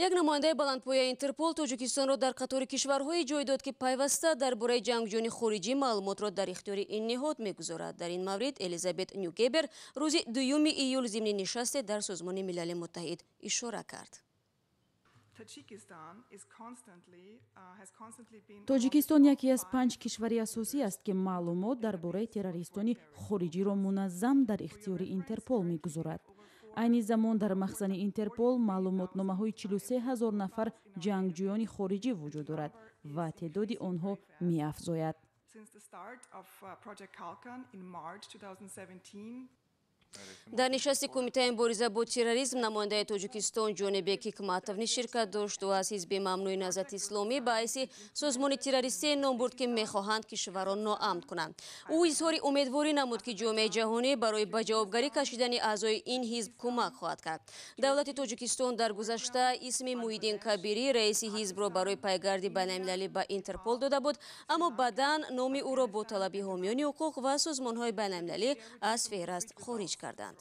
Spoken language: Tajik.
Як намояндаи баландпояи Интерпол Тоҷикистонро дар қатори кишварҳои ҷой дод ки пайваста дар бораи ҷангҷӯёни хориҷӣ маълумотро дар ихтиёри ин ниҳод мегузорад. Дар ин маврид Элизабет Нюгебер рӯзи 2 июл зимни нишасте дар Созмони Милали Муттаҳид ишора кард. тоҷикистон яке аз 5 кишвари асосӣ аст ки маълумот дар бораи террористони хориҷиро муназзам дар ихтиёри Интерпол мегузорад. айни замон дар махзани Интерпол маълумотномаҳои 43 000 нафар ҷангҷӯёни хориҷӣ вуҷуд дорад ва теъдоди онҳо меафзояд. Дар нишасти Кумитаи мубориза бо терроризм намояндаи Тоҷикистон Ҷонибек Ҳикматовни ширкат дошт ва аз ҳизби Мамнӯи Наҳзати Исломӣ ба ҳайси созмони террористие ном бурд ки мехоҳанд кишварро ноамн кунанд. Ӯ изҳори умедворӣ намуд ки ҷомеаи ҷаҳонӣ барои ба ҷавобгарӣ кашидани аъзои ин ҳизб кӯмак хоҳад кард. Давлати Тоҷикистон дар гузашта исми Муҳиддин Кабирӣ раиси ҳизбро барои пайгарди байналмилалӣ ба Интерпол дода буд, аммо баъдан номи ӯро бо талаби ҳомиёни ҳуқуқ ва созмонҳои байналмилалӣ аз феҳрист хориҷ карданд.